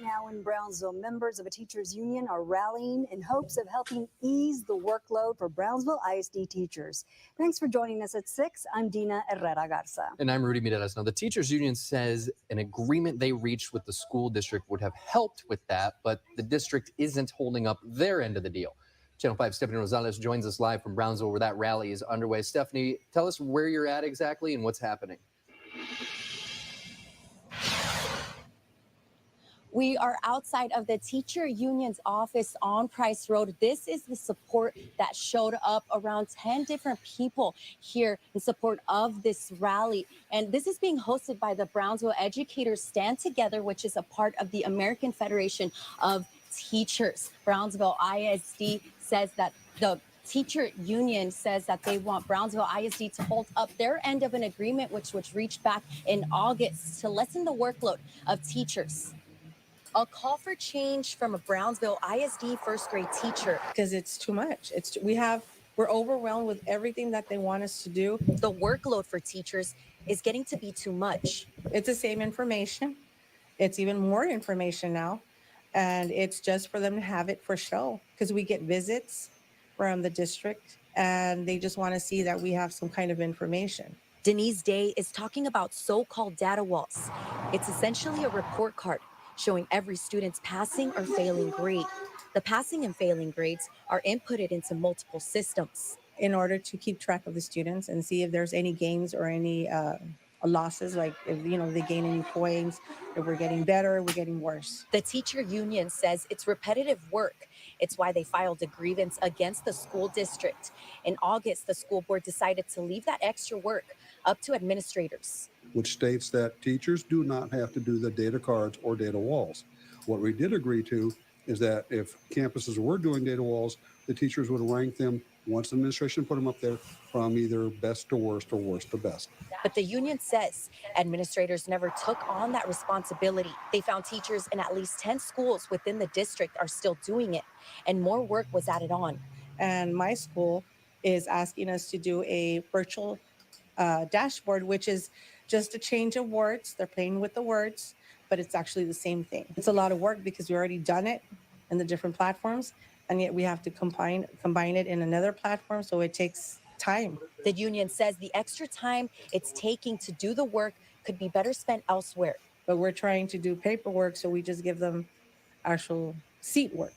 now in Brownsville, members of a teachers union are rallying in hopes of helping ease the workload for Brownsville ISD teachers. Thanks for joining us at 6. I'm Dina Herrera Garza. And I'm Rudy Mireles. Now, the teachers union says an agreement they reached with the school district would have helped with that, but the district isn't holding up their end of the deal. Channel 5 Stephanie Rosales joins us live from Brownsville where that rally is underway. Stephanie, tell us where you're at exactly and what's happening. We are outside of the teacher union's office on Price Road. This is the support that showed up. Around 10 different people here in support of this rally. And this is being hosted by the Brownsville Educators Stand Together, which is a part of the American Federation of Teachers. Brownsville ISD says that the teacher union says that they want Brownsville ISD to hold up their end of an agreement, which was reached back in August to lessen the workload of teachers. A call for change from a Brownsville ISD first grade teacher. Because it's too much. We're overwhelmed with everything that they want us to do. The workload for teachers is getting to be too much. It's the same information. It's even more information now. And it's just for them to have it for show because we get visits from the district and they just want to see that we have some kind of information. Denise Day is talking about so-called data walls. It's essentially a report card showing every student's passing or failing grade. The passing and failing grades are inputted into multiple systems. In order to keep track of the students and see if there's any gains or any losses, like if they gain any points, if we're getting better, we're getting worse. The teacher union says it's repetitive work. It's why they filed a grievance against the school district. In August, the school board decided to leave that extra work up to administrators, which states that teachers do not have to do the data cards or data walls. What we did agree to is that if campuses were doing data walls, the teachers would rank them, once the administration put them up there, from either best to worst or worst to best. But the union says administrators never took on that responsibility. They found teachers in at least 10 schools within the district are still doing it, and more work was added on. And my school is asking us to do a virtual dashboard, which is just a change of words. They're playing with the words, but it's actually the same thing. It's a lot of work because we already done it in the different platforms, and yet we have to combine it in another platform, so it takes time. The union says the extra time it's taking to do the work could be better spent elsewhere. But we're trying to do paperwork, so we just give them actual seat work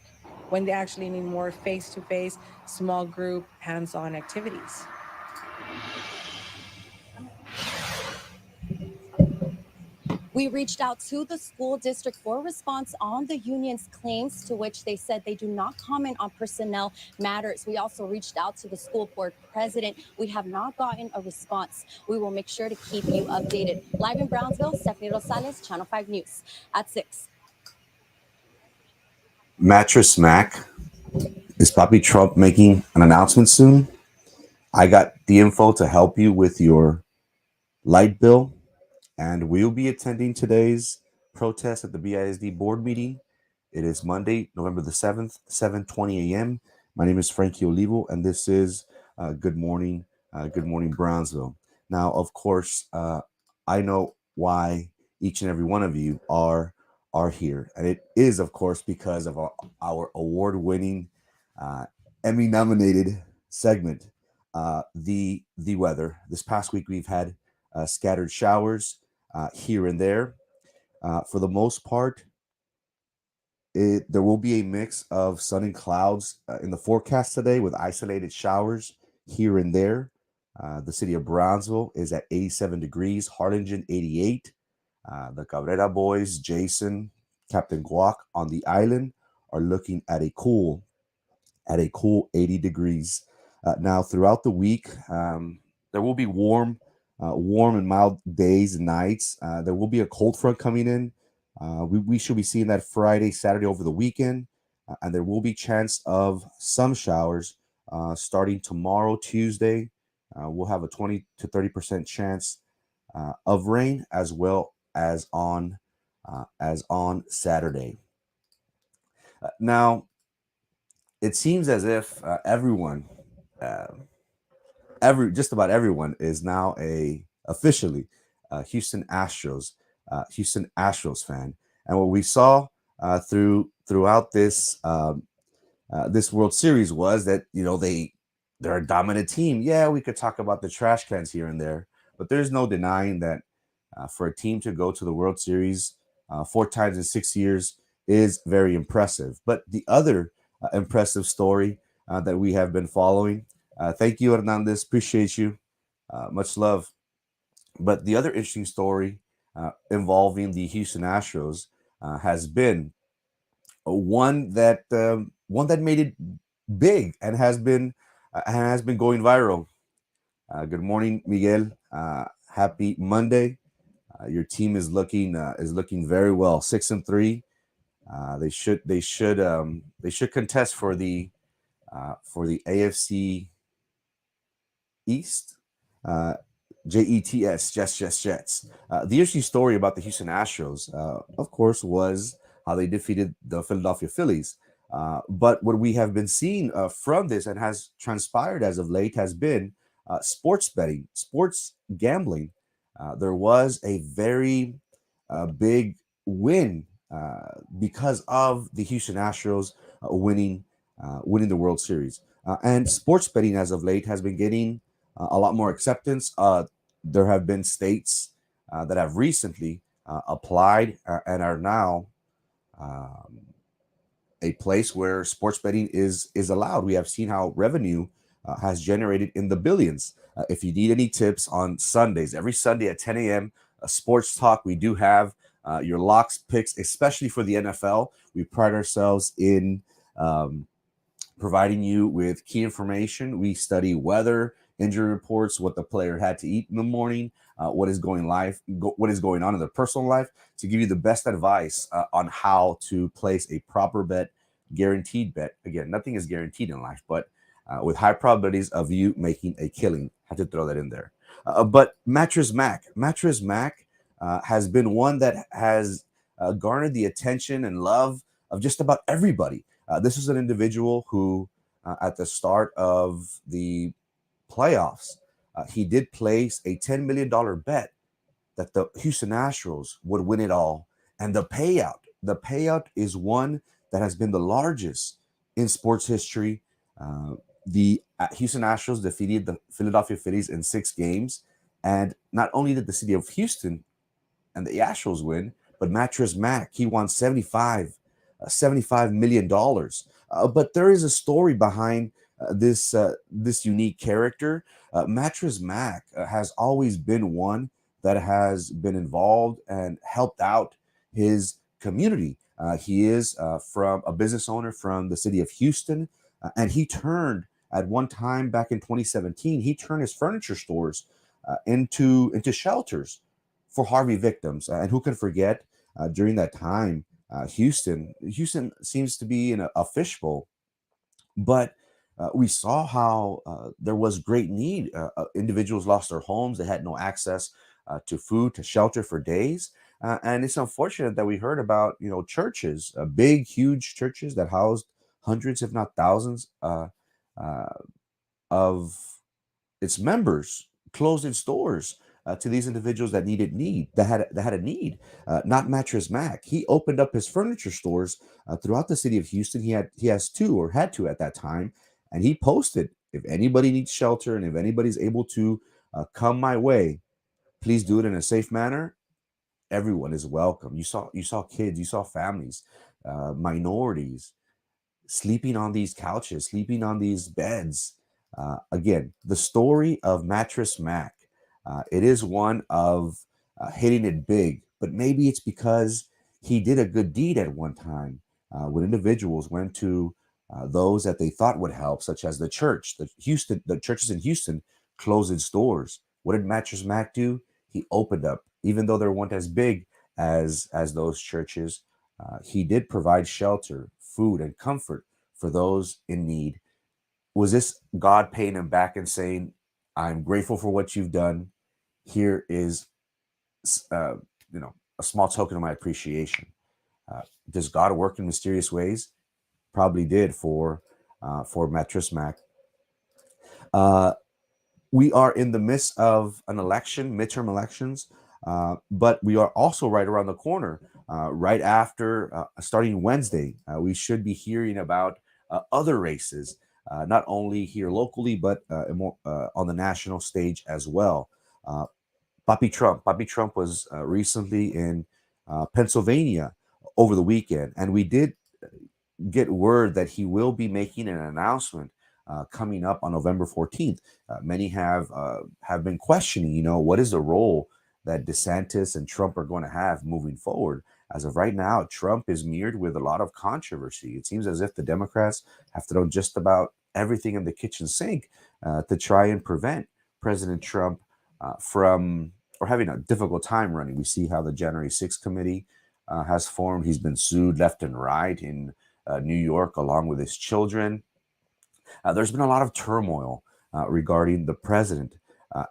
when they actually need more face-to-face, small group, hands-on activities. We reached out to the school district for a response on the union's claims, to which they said they do not comment on personnel matters. We also reached out to the school board president. We have not gotten a response. We will make sure to keep you updated. Live in Brownsville, Stephanie Rosales, Channel 5 News at 6. Mattress Mack. Is Papi Trump making an announcement soon? I got the info to help you with your light bill. And we'll be attending today's protest at the BISD board meeting. It is Monday, November the 7th, 7:20 a.m. My name is Frankie Olivo, and this is Good Morning Brownsville. Now, of course, I know why each and every one of you are here. And it is, of course, because of our award-winning, Emmy-nominated segment, The Weather. This past week, we've had scattered showers here and there. For the most part, there will be a mix of sun and clouds in the forecast today with isolated showers here and there. The city of Brownsville is at 87 degrees, Harlingen 88. The Cabrera boys, Jason, Captain Guac on the island are looking at a cool 80 degrees. Now, throughout the week, there will be warm and mild days and nights. There will be a cold front coming in. We should be seeing that Friday, Saturday over the weekend. And there will be chance of some showers starting tomorrow, Tuesday. We'll have a 20 to 30% chance of rain as well as on Saturday. Now, it seems as if just about everyone is now officially Houston Astros fan. And what we saw throughout this this World Series was that they're a dominant team. Yeah, we could talk about the trash cans here and there, but there's no denying that for a team to go to the World Series 4 times in 6 years is very impressive. But the other impressive story that we have been following, thank you, Hernandez, appreciate you, much love. But the other interesting story involving the Houston Astros has been one that made it big and has been going viral. Good morning, Miguel. Happy Monday. Your team is looking very well. 6-3. They should contest for the AFC East. Jets, Jets. The interesting story about the Houston Astros, of course, was how they defeated the Philadelphia Phillies. But what we have been seeing from this and has transpired as of late has been sports betting, sports gambling. There was a very big win because of the Houston Astros winning the World Series. And sports betting as of late has been getting a lot more acceptance. There have been states that have recently applied and are now a place where sports betting is allowed. We have seen how revenue has generated in the billions. If you need any tips on Sundays, every Sunday at 10 a.m., sports talk, we do have your locks picks, especially for the NFL. We pride ourselves in providing you with key information. We study weather, injury reports, what the player had to eat in the morning, what is going on in their personal life, to give you the best advice on how to place a proper bet, guaranteed bet. Again, nothing is guaranteed in life, but with high probabilities of you making a killing. Had to throw that in there. But Mattress Mack has been one that has garnered the attention and love of just about everybody. This is an individual who, at the start of the playoffs, he did place a $10 million bet that the Houston Astros would win it all. And the payout is one that has been the largest in sports history. The Houston Astros defeated the Philadelphia Phillies in 6 games. And not only did the city of Houston and the Astros win, but Mattress Mack, he won $75 million. But there is a story behind this unique character. Mattress Mack has always been one that has been involved and helped out his community. He is from a business owner from the city of Houston, and he turned at one time back in 2017. He turned his furniture stores into shelters for Harvey victims. And who can forget during that time, Houston seems to be in a fishbowl, but we saw how there was great need. Individuals lost their homes; they had no access to food, to shelter for days, and it's unfortunate that we heard about churches, big, huge churches that housed hundreds, if not thousands, of its members, closed its doors to these individuals that had a need. Not Mattress Mack. He opened up his furniture stores throughout the city of Houston. He has 2 or had to at that time, and he posted, if anybody needs shelter and if anybody's able to come my way, please do it in a safe manner. Everyone is welcome. You saw kids, you saw families, minorities sleeping on these couches, sleeping on these beds. Again, the story of Mattress Mack. It is one of hitting it big, but maybe it's because he did a good deed at one time when individuals went to those that they thought would help, such as the church. The churches in Houston closed its doors. What did Mattress Mack do? He opened up, even though they weren't as big as those churches. He did provide shelter, food, and comfort for those in need. Was this God paying him back and saying, I'm grateful for what you've done. Here is, a small token of my appreciation. Does God work in mysterious ways? Probably did for Mattress Mack. We are in the midst of an election, midterm elections, but we are also right around the corner right after, starting Wednesday, we should be hearing about other races, not only here locally, but more, on the national stage as well. Uh, Papi Trump was recently in Pennsylvania over the weekend, and we did get word that he will be making an announcement coming up on November 14th. Many have been questioning, what is the role that DeSantis and Trump are going to have moving forward. As of right now, Trump is mirrored with a lot of controversy. It seems as if the Democrats have thrown just about everything in the kitchen sink to try and prevent President Trump from or having a difficult time running. We see how the January 6th committee has formed. He's been sued left and right in New York, along with his children. There's been a lot of turmoil regarding the president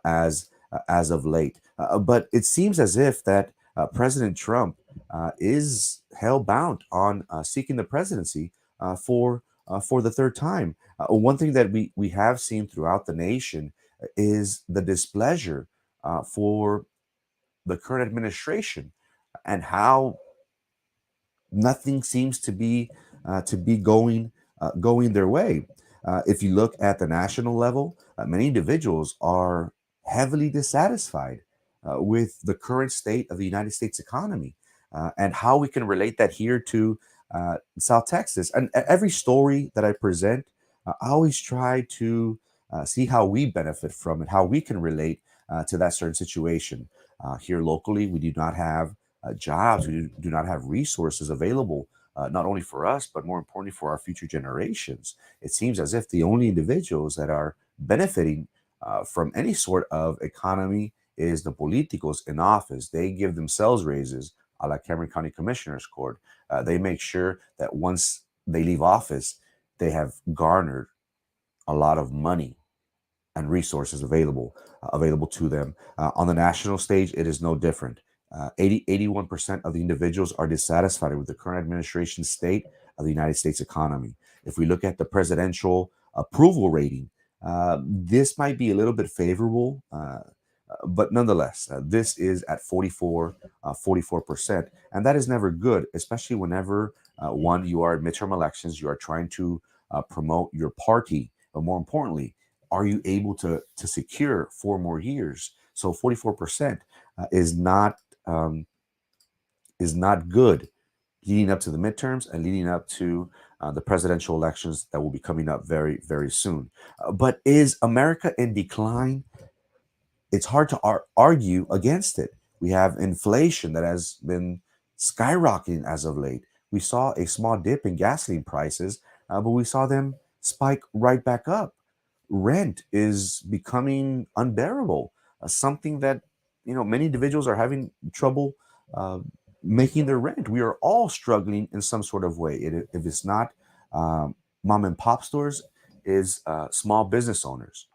as of late, but it seems as if that President Trump is hell-bound on seeking the presidency for the third time. One thing that we have seen throughout the nation is the displeasure for the current administration and how nothing seems to be going their way. If you look at the national level, many individuals are heavily dissatisfied with the current state of the United States economy, and how we can relate that here to South Texas. And every story that I present, I always try to see how we benefit from it, how we can relate to that certain situation. Here locally, we do not have jobs, we do not have resources available, not only for us, but more importantly for our future generations. It seems as if the only individuals that are benefiting from any sort of economy is the politicos in office. They give themselves raises, a la Cameron County Commissioner's Court. They make sure that once they leave office, they have garnered a lot of money and resources available to them. On the national stage, it is no different. 81% of the individuals are dissatisfied with the current administration's state of the United States economy. If we look at the presidential approval rating, this might be a little bit favorable, but nonetheless, this is at 44%. And that is never good, especially whenever, one, you are at midterm elections, you are trying to promote your party, but more importantly, are you able to secure 4 more years? So 44% is not good leading up to the midterms and leading up to the presidential elections that will be coming up very, very soon. But is America in decline? It's hard to argue against it. We have inflation that has been skyrocketing as of late. We saw a small dip in gasoline prices, but we saw them spike right back up. Rent is becoming unbearable, something that many individuals are having trouble making their rent. We are all struggling in some sort of way. If it's not mom and pop stores, is small business owners.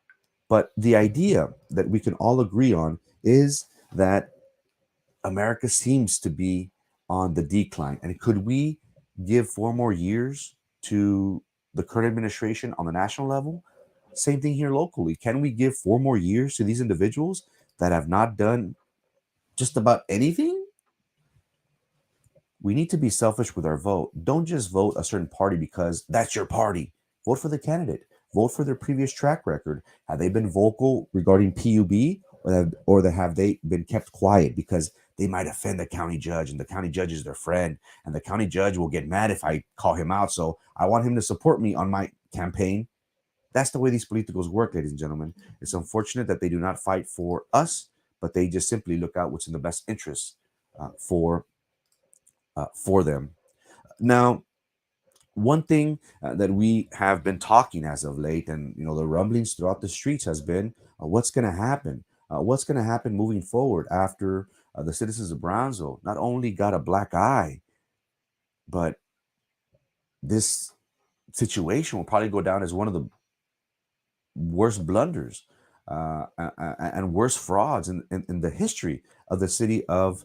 But the idea that we can all agree on is that America seems to be on the decline. And could we give 4 more years to the current administration on the national level? Same thing here locally. Can we give 4 more years to these individuals that have not done just about anything? We need to be selfish with our vote. Don't just vote a certain party because that's your party. Vote for the candidate. Vote for their previous track record. Have they been vocal regarding PUB, or have they been kept quiet because they might offend the county judge, and the county judge is their friend, and the county judge will get mad if I call him out, so I want him to support me on my campaign? That's the way these politicals work, ladies and gentlemen. It's unfortunate that they do not fight for us, but they just simply look out what's in the best interest for them. Now, one thing that we have been talking as of late, and the rumblings throughout the streets, has been what's going to happen. What's going to happen moving forward after the citizens of Brownsville not only got a black eye, but this situation will probably go down as one of the worst blunders and worst frauds in the history of the city of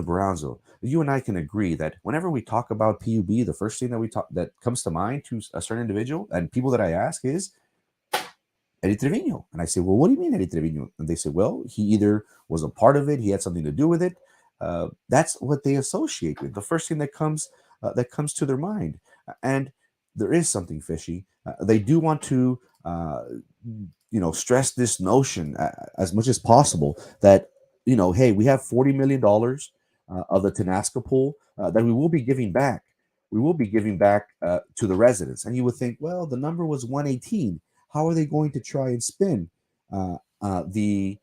Brownsville. You and I can agree that whenever we talk about PUB, the first thing that comes to mind to a certain individual and people that I ask is Eddie Trevino. And I say, well, what do you mean Eddie Trevino? And they say, well, he either was a part of it, he had something to do with it, That's what they associate with. The first thing that comes to their mind, and there is something fishy. They do want to, stress this notion as much as possible that hey, we have $40 million of the Tenasca pool that we will be giving back. We will be giving back to the residents, and you would think, well, the number was 118. How are they going to try and spin the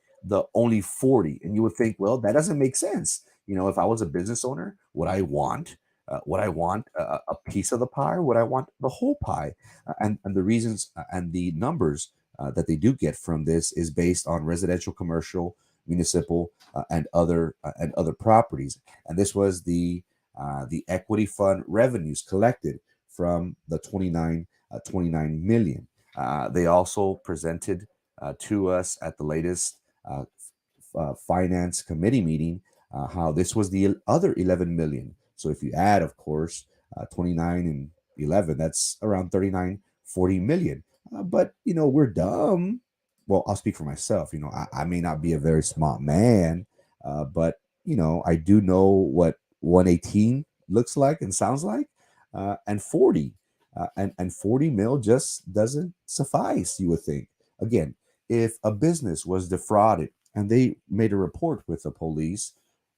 only 40? And you would think, well, that doesn't make sense. If I was a business owner, would I want a piece of the pie, or would I want the whole pie? And the reasons and the numbers that they do get from this is based on residential, commercial, municipal, and other properties. And this was the equity fund revenues collected from the 29 million. They also presented to us at the latest finance committee meeting how this was the other 11 million. So if you add, of course, 29 and 11, that's around 39, 40 million. But we're dumb. Well, I'll speak for myself. I may not be a very smart man, but I do know what 118 looks like and sounds like, and 40, and 40 mil just doesn't suffice. You would think. Again, if a business was defrauded and they made a report with the police,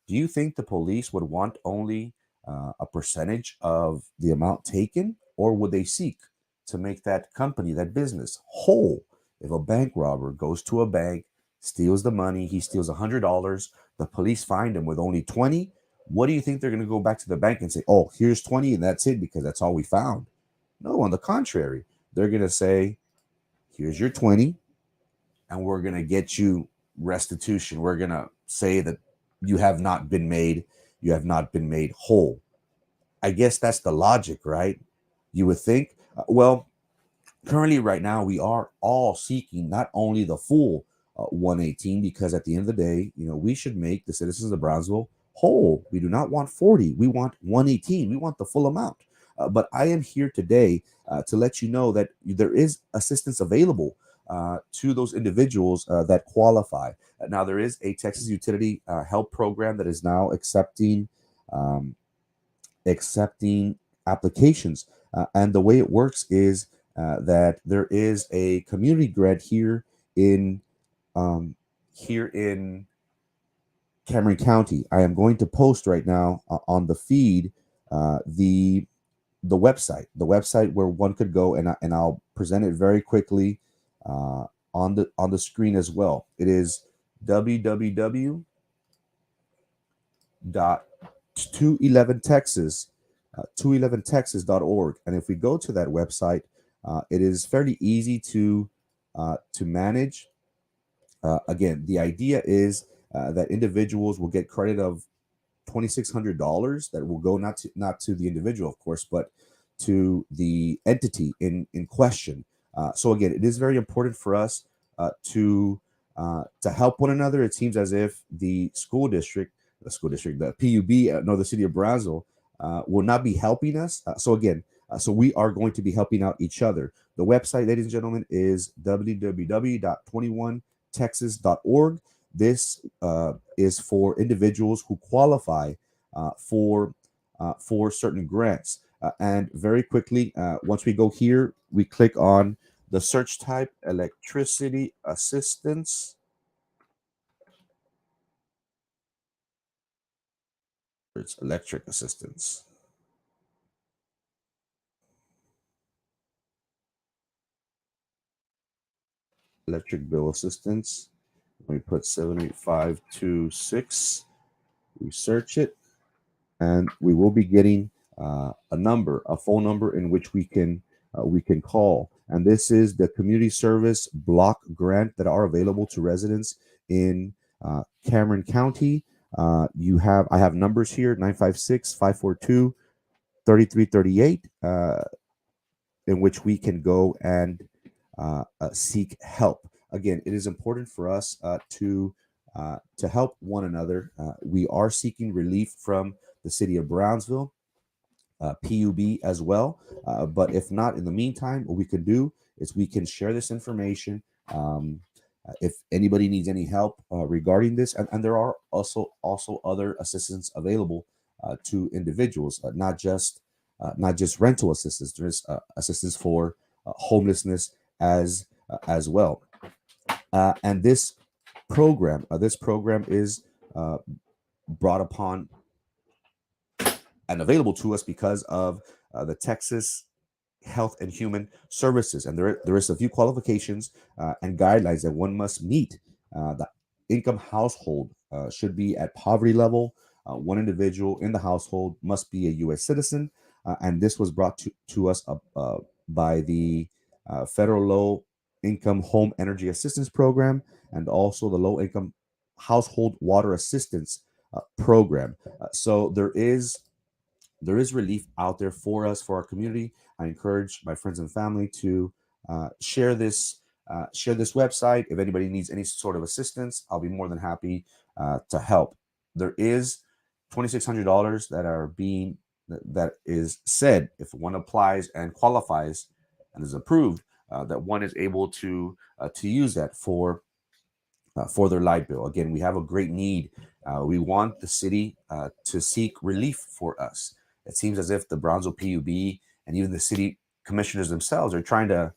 do you think the police would want only a percentage of the amount taken, or would they seek to make that company, that business, whole? If a bank robber goes to a bank, steals the money, he steals $100, the police find him with only 20, what do you think they're going to go back to the bank and say, oh, here's 20 and that's it because that's all we found? No, on the contrary, they're going to say, here's your 20 and we're going to get you restitution. We're going to say that you have not been made whole. I guess that's the logic, right? You would think. Well, currently right now we are all seeking not only the full 118, because at the end of the day, we should make the citizens of Brownsville whole. We do not want 40, we want 118, we want the full amount. But I am here today to let you know that there is assistance available to those individuals that qualify. Now, there is a Texas Utility Help Program that is now accepting applications, and the way it works is that there is a community grant here in Cameron County. I am going to post right now on the feed the website where one could go, and I'll present it very quickly on the screen as well. It is www.211texas 211texas.org. And if we go to that website, it is fairly easy to manage. Again, the idea is that individuals will get credit of $2,600 that will go not to the individual, of course, but to the entity in question. So again, it is very important for us to help one another. It seems as if the PUB, the city of Brownsville, will not be helping us. So we are going to be helping out each other. The website, ladies and gentlemen, is www.21texas.org. This is for individuals who qualify for certain grants. And very quickly, once we go here, we click on the search type, electricity assistance. It's electric assistance. Electric bill assistance. We put 78526. We search it, and we will be getting a phone number in which we can call. And this is the community service block grant that are available to residents in Cameron County. I have numbers here: 956-542-3338, in which we can go and seek help. Again, it is important for us to help one another. We are seeking relief from the city of Brownsville, PUB as well. But if not, in the meantime, what we can do is we can share this information If anybody needs any help regarding this, and there are also other assistance available to individuals, not just rental assistance. There's assistance for homelessness as well. And this program is brought upon and available to us because of the Texas Health and Human Services, and there is a few qualifications and guidelines that one must meet. The income household should be at poverty level. One individual in the household must be a U.S. citizen, and this was brought to us by the Federal Low Income Home Energy Assistance Program and also the Low Income Household Water Assistance Program. So there is relief out there for us, for our community. I encourage my friends and family to share this website. If anybody needs any sort of assistance, I'll be more than happy to help. There is $2,600 that is said if one applies and qualifies and is approved, that one is able to use that for their light bill. Again, we have a great need. We want the city to seek relief for us. It seems as if the Brownsville PUB and even the city commissioners themselves are trying to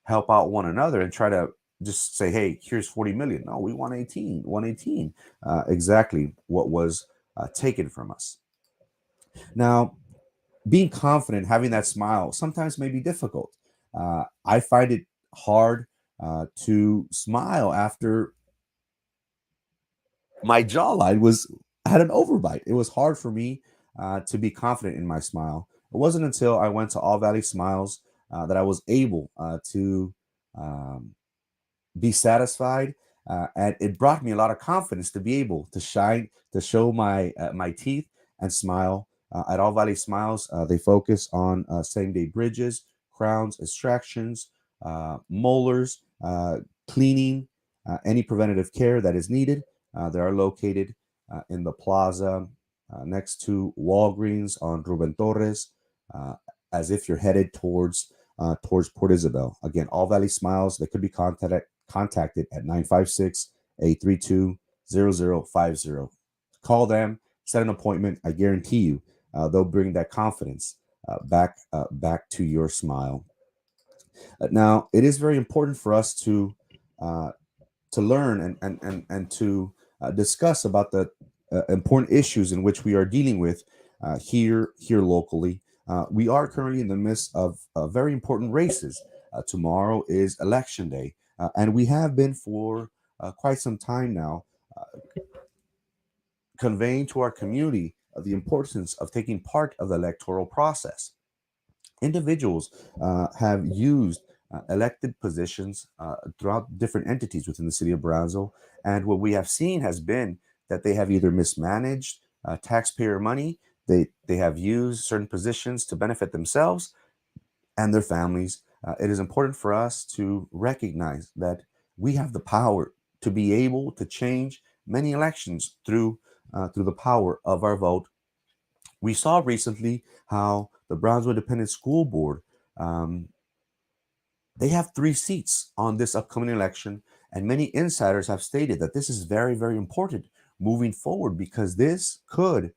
help out one another and try to just say, hey, here's 40 million. No, we want 118. Exactly what was taken from us. Now, being confident, having that smile sometimes may be difficult. I find it hard to smile after my jawline had an overbite. It was hard for me to be confident in my smile. It wasn't until I went to All Valley Smiles that I was able to be satisfied, and it brought me a lot of confidence to be able to shine, to show my teeth and smile. At All Valley Smiles, they focus on same-day bridges, crowns, extractions, molars, cleaning, any preventative care that is needed. They are located in the plaza next to Walgreens on Ruben Torres, as if you're headed towards Port Isabel. Again, All Valley Smiles, they could be contacted at 956-832-0050. Call them, set an appointment. I guarantee you they'll bring that confidence back to your smile. Now, it is very important for us to learn and to discuss about the important issues in which we are dealing with here locally. We are currently in the midst of very important races. Tomorrow is election day, and we have been for quite some time now conveying to our community the importance of taking part of the electoral process. Individuals have used elected positions throughout different entities within the city of Brownsville, and what we have seen has been that they have either mismanaged taxpayer money, they have used certain positions to benefit themselves and their families. It is important for us to recognize that we have the power to be able to change many elections through the power of our vote. We saw recently how the Brownsville Independent School Board, they have 3 seats on this upcoming election, and many insiders have stated that this is very, very important moving forward because this could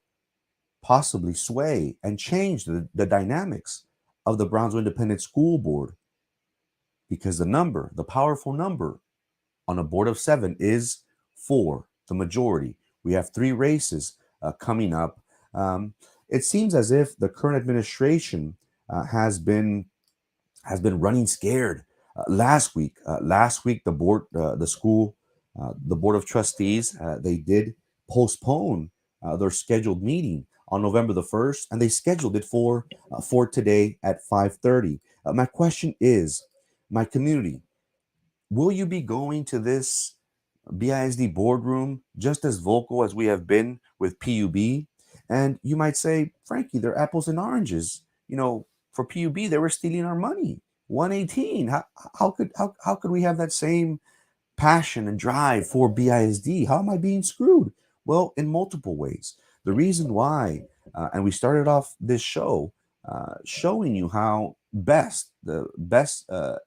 possibly sway and change the dynamics of the Brownsville Independent School Board, because the powerful number on a board of 7 is 4, the majority. We have 3 races coming up. It seems as if the current administration has been running scared. Last week, the board of trustees, they did postpone their scheduled meeting on November the 1st, and they scheduled it for today at 5:30. My question is, my community, will you be going to this BISD boardroom just as vocal as we have been with PUB? And you might say, Frankie, they're apples and oranges. For PUB, they were stealing our money. 118. How could we have that same passion and drive for BISD? How am I being screwed? Well, in multiple ways. The reason why, and we started off this show showing you how the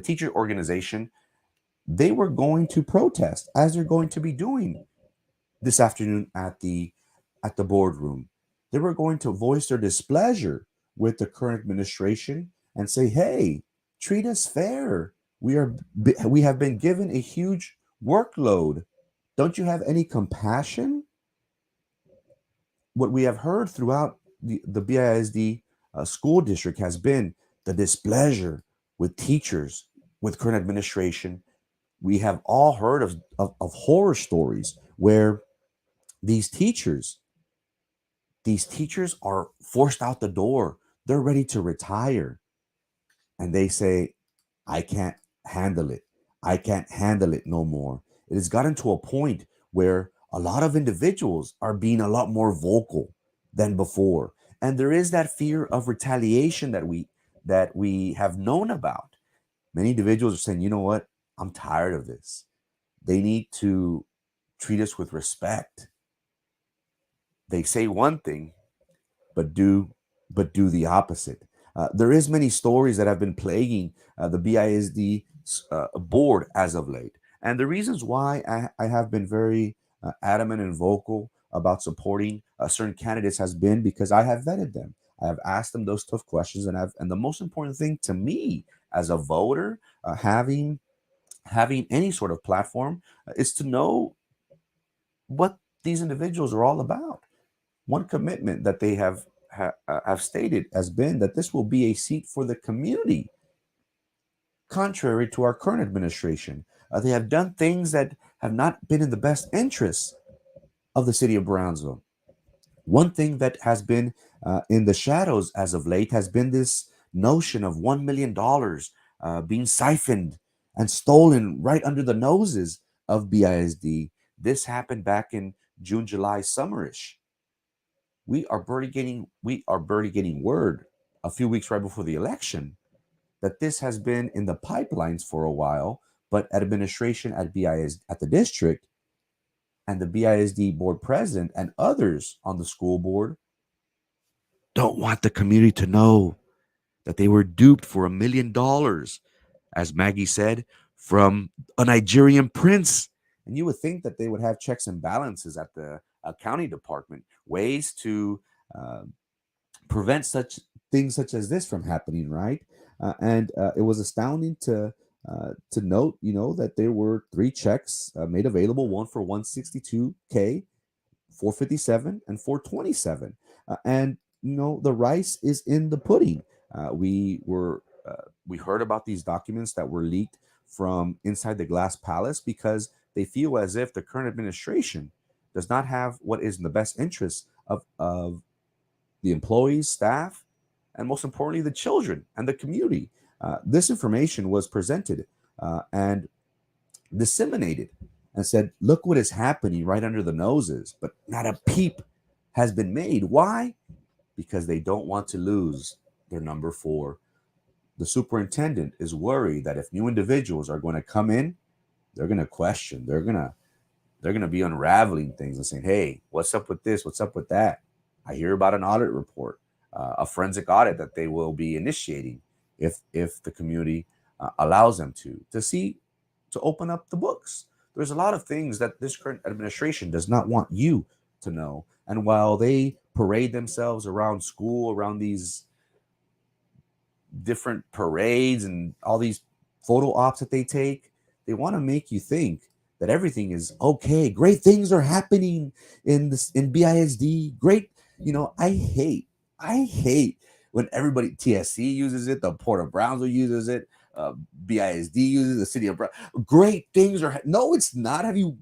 teacher organization they were going to protest, as they're going to be doing this afternoon at the boardroom. They were going to voice their displeasure with the current administration and say, "Hey, treat us fair. We have been given a huge workload. Don't you have any compassion?" What we have heard throughout the BISD school district has been the displeasure with teachers, with current administration. We have all heard of horror stories where these teachers are forced out the door. They're ready to retire. And they say, "I can't handle it. I can't handle it no more." It has gotten to a point where a lot of individuals are being a lot more vocal than before. And there is that fear of retaliation that we have known about. Many individuals are saying, "You know what? I'm tired of this. They need to treat us with respect." They say one thing, but do the opposite. There is many stories that have been plaguing the BISD board as of late, and the reasons why I have been very adamant and vocal about supporting certain candidates has been because I have vetted them. I have asked them those tough questions, and the most important thing to me as a voter, having any sort of platform, is to know what these individuals are all about. One commitment that they have stated has been that this will be a seat for the community, contrary to our current administration. They have done things that have not been in the best interests of the city of Brownsville. One thing that has been in the shadows as of late has been this notion of $1 million being siphoned and stolen right under the noses of BISD. This happened back in June, July, summerish. We are barely getting word a few weeks right before the election that this has been in the pipelines for a while, but administration at the district and the BISD board president and others on the school board don't want the community to know that they were duped for $1 million, as Maggie said, from a Nigerian prince. And you would think that they would have checks and balances at the county department, ways to prevent such things such as this from happening, right? And it was astounding to note, that there were 3 checks made available: one for 162K, 457, and 427. And the rice is in the pudding. We heard about these documents that were leaked from inside the Glass Palace because they feel as if the current administration does not have what is in the best interest of the employees, staff, and most importantly, the children and the community. This information was presented and disseminated and said, "Look what is happening right under the noses," but not a peep has been made. Why? Because they don't want to lose their number 4. The superintendent is worried that if new individuals are going to come in, they're going to question. They're going to be unraveling things and saying, "Hey, what's up with this? What's up with that? I hear about an audit report, a forensic audit that they will be initiating if the community allows them to open up the books." There's a lot of things that this current administration does not want you to know. And while they parade themselves around school, around these different parades and all these photo ops that they take, they want to make you think that everything is okay. Great things are happening in BISD. Great, I hate when everybody, TSC uses it, the Port of Brownsville uses it, BISD uses the city of Brownsville. Great things are no, it's not. Have you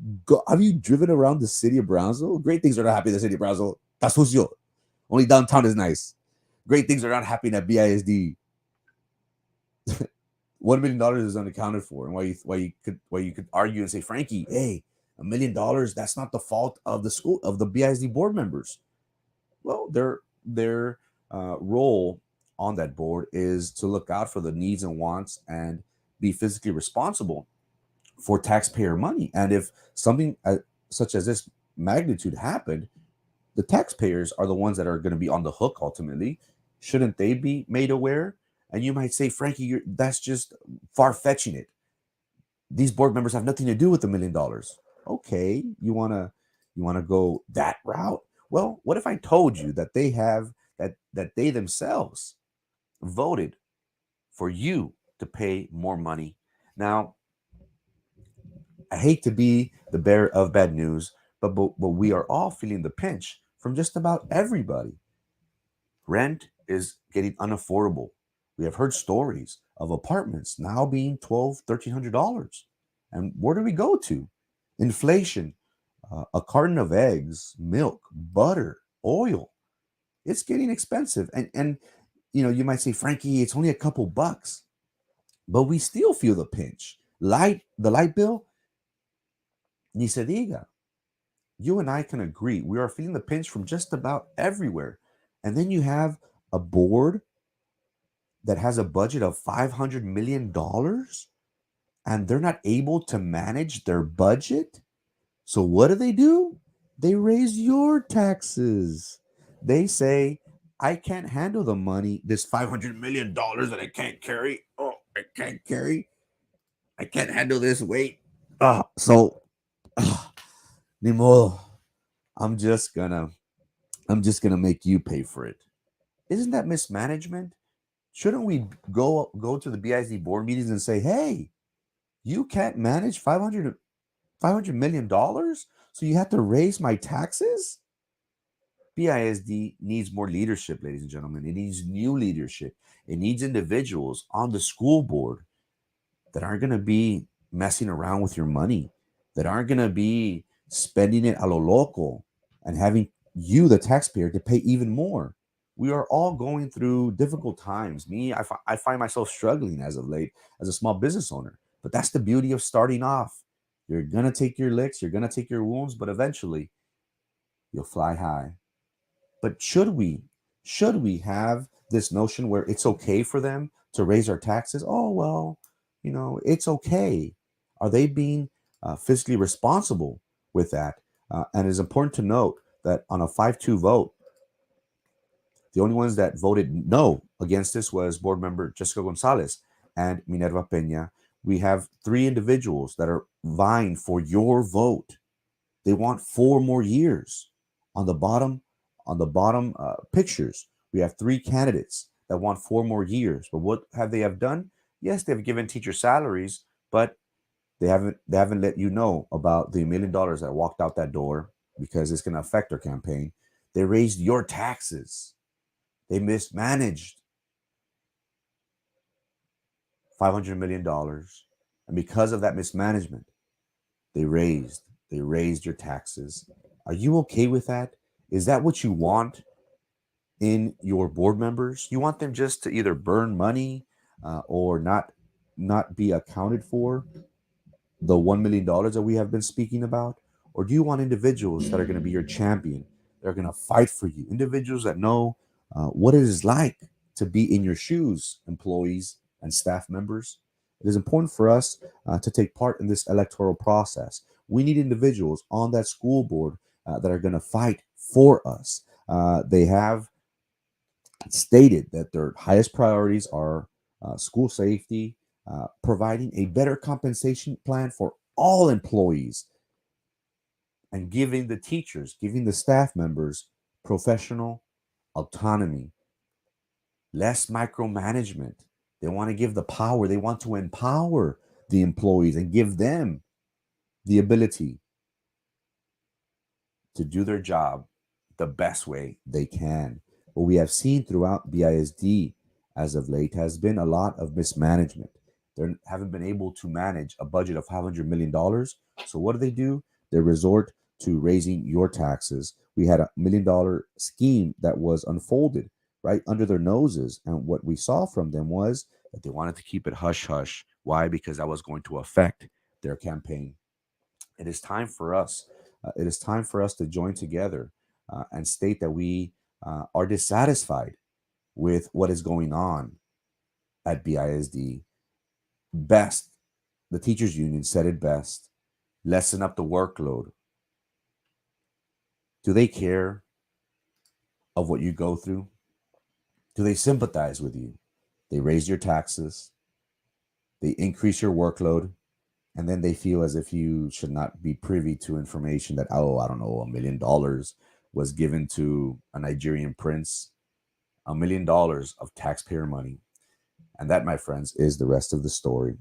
driven around the city of Brownsville? Great things are not happening in the city of Brownsville. That's sucio. Only downtown is nice. Great things are not happening at BISD. $1 million is unaccounted for, and why you could argue and say, "Frankie, hey, $1 million, that's not the fault of the school, of the BISD board members." Well, their role on that board is to look out for the needs and wants and be physically responsible for taxpayer money. And if something such as this magnitude happened, the taxpayers are the ones that are going to be on the hook ultimately. Shouldn't they be made aware? And you might say, "Frankie, that's just far-fetching it." these board members have nothing to do with the $1 million. Okay, you wanna go that route? Well, what if I told you that they have that they themselves voted for you to pay more money? Now, I hate to be the bearer of bad news, but we are all feeling the pinch from just about everybody. Rent is getting unaffordable. We have heard stories of apartments now being $1,200, $1,300. And where do we go to? Inflation, a carton of eggs, milk, butter, oil. It's getting expensive. And you might say, Frankie, it's only a couple bucks, but we still feel the pinch. The light bill, ni se diga. You and I can agree. We are feeling the pinch from just about everywhere. And then you have a board that has a budget of $500 million and they're not able to manage their budget. So what do? They raise your taxes. They say, I can't handle the money, this $500 million that I can't carry. Oh, I can't carry. I can't handle this weight. So, ni modo. I'm just gonna make you pay for it. Isn't that mismanagement? Shouldn't we go to the BISD board meetings and say, hey, you can't manage $500 million, so you have to raise my taxes? BISD needs more leadership, ladies and gentlemen. It needs new leadership. It needs individuals on the school board that aren't going to be messing around with your money, that aren't going to be spending it a lo loco and having you, the taxpayer, to pay even more. We are all going through difficult times. I find myself struggling as of late as a small business owner. But that's the beauty of starting off. You're going to take your licks, you're going to take your wounds, but eventually you'll fly high. But should we have this notion where it's okay for them to raise our taxes? Oh, well, it's okay. Are they being fiscally responsible with that? And it's important to note that on a 5-2 vote, the only ones that voted no against this was board member Jessica Gonzalez and Minerva Peña. We have 3 individuals that are vying for your vote. They want 4 more years. On the bottom pictures, we have 3 candidates that want 4 more years. But what have they done? Yes, they've given teacher salaries, but they haven't let you know about the $1 million that walked out that door because it's going to affect their campaign. They raised your taxes. They mismanaged $500 million. And because of that mismanagement, they raised your taxes. Are you okay with that? Is that what you want in your board members? You want them just to either burn money or not be accounted for the $1 million that we have been speaking about? Or do you want individuals that are going to be your champion? They're going to fight for you. Individuals that know what it is like to be in your shoes, employees and staff members. It is important for us to take part in this electoral process. We need individuals on that school board that are going to fight for us. They have stated that their highest priorities are school safety, providing a better compensation plan for all employees, and giving the teachers, giving the staff members professional autonomy, less micromanagement. They want to give the power, they want to empower the employees and give them the ability to do their job the best way they can. What we have seen throughout BISD as of late has been a lot of mismanagement. They haven't been able to manage a budget of $500 million. So what do? They resort to raising your taxes. We had $1 million scheme that was unfolded right under their noses. And what we saw from them was that they wanted to keep it hush hush. Why? Because that was going to affect their campaign. It is time for us. It is time for us to join together and state that we are dissatisfied with what is going on at BISD. The teachers union said it best. Lessen up the workload. Do they care of what you go through? Do they sympathize with you? They raise your taxes. They increase your workload. and then they feel as if you should not be privy to information that, oh, I don't know, $1 million was given to a Nigerian prince, $1 million of taxpayer money. And that, my friends, is the rest of the story.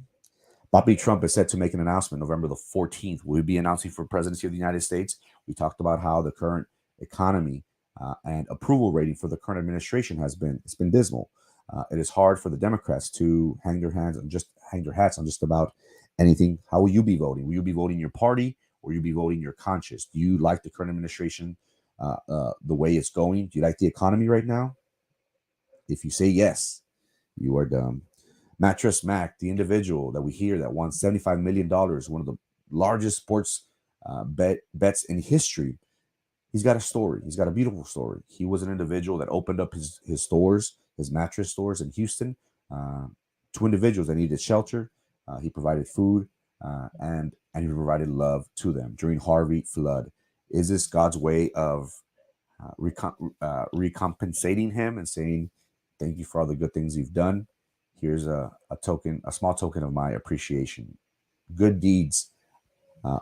Papi Trump is set to make an announcement November the 14th. Will be announcing for presidency of the United States. We talked about how the current economy and approval rating for the current administration it's been dismal. It is hard for the Democrats to hang their hats on just about anything. How will you be voting? Will you be voting your party, or will you be voting your conscience? Do you like the current administration, the way it's going? Do you like the economy right now? If you say yes, you are dumb. Mattress Mack, the individual that we hear that won $75 million, one of the largest sports bets in history. He's got a story. He's got a beautiful story. He was an individual that opened up his stores, his mattress stores in Houston, to individuals that needed shelter. He provided food and he provided love to them during Harvey flood. Is this God's way of recompensating him and saying, thank you for all the good things you've done? Here's a small token of my appreciation. Good deeds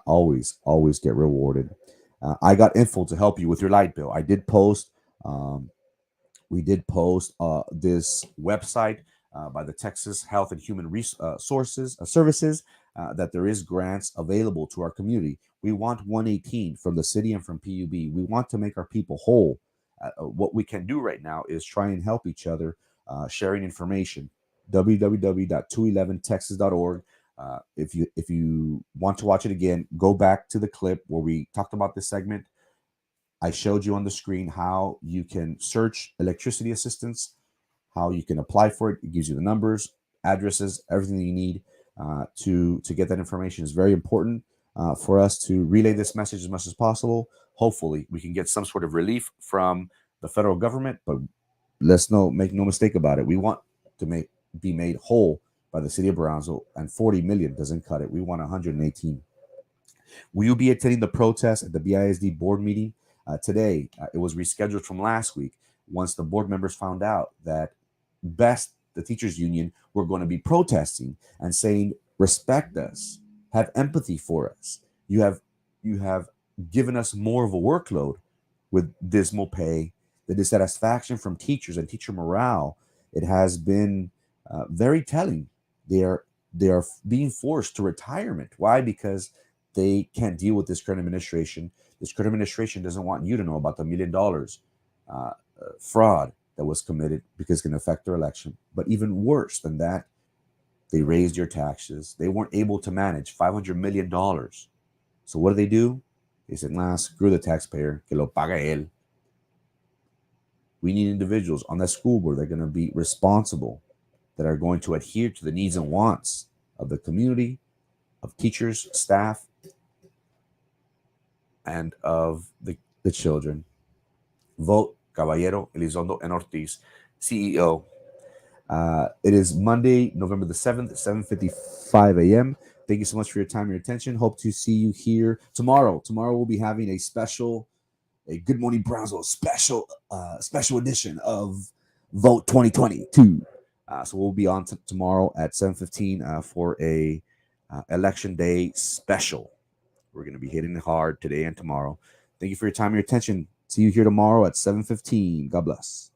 always get rewarded. I got info to help you with your light bill. I did post. We did post this website by the Texas Health and Human Services that there is grants available to our community. We want 118 from the city and from PUB. We want to make our people whole. What we can do right now is try and help each other, sharing information. www.211texas.org. If you want to watch it again, go back to the clip where we talked about this segment. I showed you on the screen how you can search electricity assistance, how you can apply for it. It gives you the numbers, addresses, everything that you need to get that information. Is very important for us to relay this message as much as possible. Hopefully, we can get some sort of relief from the federal government, but make no mistake about it. We want to be made whole by the city of Brownsville, and 40 million doesn't cut it. We want 118. Will you be attending the protest at the BISD board meeting today? It was rescheduled from last week once the board members found out that BEST, the teachers union, were going to be protesting and saying, respect us, have empathy for us. You have given us more of a workload with dismal pay, the dissatisfaction from teachers and teacher morale. It has been very telling. They are being forced to retirement. Why? Because they can't deal with this current administration. This current administration doesn't want you to know about the $1 million fraud that was committed because it's going to affect their election. But even worse than that, they raised your taxes. They weren't able to manage $500 million. So what do? They said, nah, screw the taxpayer, que lo paga él. We need individuals on that school board that are going to be responsible, that are going to adhere to the needs and wants of the community, of teachers, staff, and of the children. Vote Caballero, Elizondo, and Ortiz, CEO. It is Monday, November the 7th, 7:55 a.m. Thank you so much for your time and your attention. Hope to see you here tomorrow. Tomorrow we'll be having a Good Morning Brownsville special edition of Vote 2022. So we'll be on tomorrow at 7:15 for a election day special. We're going to be hitting it hard today and tomorrow. Thank you for your time and your attention. See you here tomorrow at 7:15. God bless.